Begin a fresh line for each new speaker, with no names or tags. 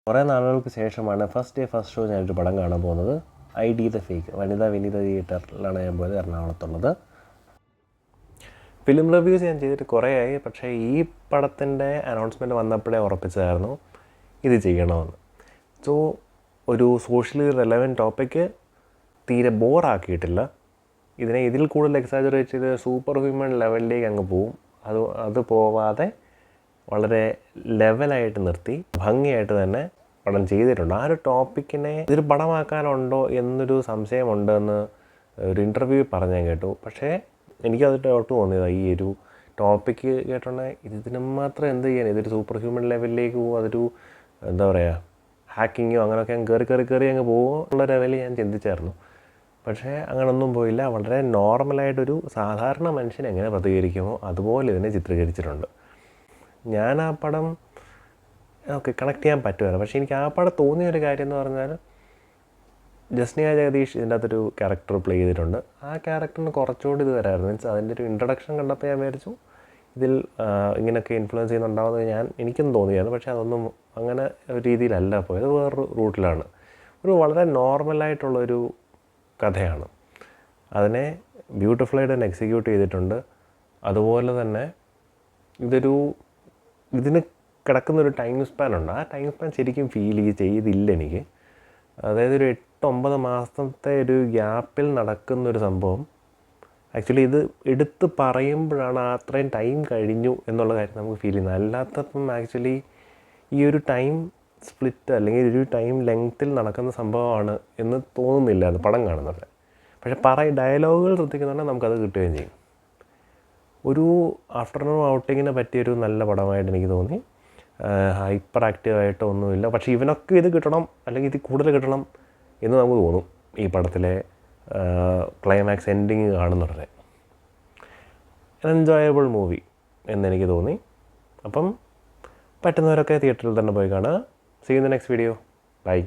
കുറേ നാളുകൾക്ക് ശേഷമാണ് ഫസ്റ്റ് ഡേ ഫസ്റ്റ് ഷോ ഞാനൊരു പടം കാണാൻ പോകുന്നത്. ID ദ ഫേക്ക് വനിതാ വിനീത തിയേറ്ററിലാണ് ഞാൻ പോയത്, എറണാകുളത്തുള്ളത്. ഫിലിം റിവ്യൂസ് ഞാൻ ചെയ്തിട്ട് കുറേ ആയി, പക്ഷേ ഈ പടത്തിൻ്റെ അനൗൺസ്മെൻറ്റ് വന്നപ്പോഴേ ഉറപ്പിച്ചതായിരുന്നു ഇത് ചെയ്യണമെന്ന്. സോ ഒരു സോഷ്യലി റെലവൻറ്റ് ടോപ്പിക്ക് തീരെ ബോറാക്കിയിട്ടില്ല. ഇതിൽ കൂടുതൽ എക്സാജറേറ്റ് ചെയ്ത് സൂപ്പർ ഹ്യൂമൻ ലെവലിലേക്ക് അങ്ങ് പോവും. അത് പോവാതെ വളരെ ലെവലായിട്ട് നിർത്തി ഭംഗിയായിട്ട് തന്നെ പടം ചെയ്തിട്ടുണ്ട്. ആ ഒരു ടോപ്പിക്കിനെ ഇതൊരു പടമാക്കാനുണ്ടോ എന്നൊരു സംശയമുണ്ടെന്ന് ഒരു ഇൻ്റർവ്യൂ പറഞ്ഞാൽ കേട്ടു. പക്ഷേ എനിക്കത് ഡൗട്ട് തോന്നിയതാണ്. ഈ ഒരു ടോപ്പിക്ക് കേട്ടോണ്ടേ ഇതിന് മാത്രം എന്ത് ചെയ്യാൻ, ഇതൊരു സൂപ്പർ ഹ്യൂമൻ ലെവലിലേക്ക് പോകും, അതൊരു എന്താ പറയുക ഹാക്കിങ്ങോ അങ്ങനെയൊക്കെ കയറി അങ്ങ് പോകുമോ ഉള്ള ലെവലിൽ ഞാൻ ചിന്തിച്ചായിരുന്നു. പക്ഷേ അങ്ങനൊന്നും പോയില്ല. വളരെ നോർമലായിട്ടൊരു സാധാരണ മനുഷ്യൻ എങ്ങനെ പ്രതികരിക്കുമോ അതുപോലെ ഇതിനെ ചിത്രീകരിച്ചിട്ടുണ്ട്. ഞാൻ ആ പടം കണക്ട് ചെയ്യാൻ പറ്റുമായിരുന്നു. പക്ഷേ എനിക്ക് ആ പടം തോന്നിയൊരു കാര്യം എന്ന് പറഞ്ഞാൽ, ജസ്നിയ ജഗദീഷ് ഇതിൻ്റെ അകത്തൊരു ക്യാരക്ടർ പ്ലേ ചെയ്തിട്ടുണ്ട്. ആ ക്യാരക്ടറിന് കുറച്ചുകൂടി ഇത് വരായിരുന്നു. മീൻസ് അതിൻ്റെ ഒരു ഇൻട്രഡക്ഷൻ കണ്ടപ്പോൾ ഞാൻ വിചാരിച്ചു ഇതിൽ ഇങ്ങനെയൊക്കെ ഇൻഫ്ലുവൻസ് ചെയ്യുന്നുണ്ടാവുമെന്ന് എനിക്കും തോന്നിയായിരുന്നു. പക്ഷേ അതൊന്നും അങ്ങനെ ഒരു രീതിയിലല്ല പോയത്, വേറൊരു റൂട്ടിലാണ്. ഒരു വളരെ നോർമലായിട്ടുള്ളൊരു കഥയാണ്. അതിനെ ബ്യൂട്ടിഫുള്ളായിട്ട് തന്നെ എക്സിക്യൂട്ട് ചെയ്തിട്ടുണ്ട്. അതുപോലെ തന്നെ ഇതിന് കിടക്കുന്നൊരു ടൈം സ്പാനുണ്ട്. ആ ടൈം സ്പാൻ ശരിക്കും ഫീൽ ചെയ്തില്ല എനിക്ക്. അതായത് ഒരു 8-9 മാസത്തെ ഒരു ഗ്യാപ്പിൽ നടക്കുന്നൊരു സംഭവം ആക്ച്വലി ഇത് എടുത്ത് പറയുമ്പോഴാണ് അത്രയും ടൈം കഴിഞ്ഞു എന്നുള്ള കാര്യം നമുക്ക് ഫീൽ ചെയ്യുന്നത്. അല്ലാത്തപ്പം ആക്ച്വലി ഈ ഒരു ടൈം സ്പ്ലിറ്റ് അല്ലെങ്കിൽ ഒരു ടൈം ലെങ്ത്തിൽ നടക്കുന്ന സംഭവമാണ് എന്ന് തോന്നുന്നില്ല അത് പടം കാണുന്നത്. പക്ഷേ ഡയലോഗുകൾ ശ്രദ്ധിക്കുന്നുണ്ടെങ്കിൽ നമുക്കത് കിട്ടുകയും ചെയ്യും. ഒരു ആഫ്റ്റർനൂൺ ഔട്ടിങ്ങിന് പറ്റിയൊരു നല്ല പടമായിട്ട് എനിക്ക് തോന്നി. ഹൈപ്പർ ആക്റ്റീവായിട്ടോ ഒന്നുമില്ല. പക്ഷേ ഇവനൊക്കെ ഇത് കിട്ടണം അല്ലെങ്കിൽ ഇത് കൂടുതൽ കിട്ടണം എന്ന് നമുക്ക് തോന്നും ഈ പടത്തിലെ ക്ലൈമാക്സ് എൻഡിങ് കാണുന്നുടനെ. എൻജോയബിൾ മൂവി എന്നെനിക്ക് തോന്നി. അപ്പം പറ്റുന്നവരൊക്കെ തിയേറ്ററിൽ തന്നെ പോയി കാണുക. See you in the next video. Bye.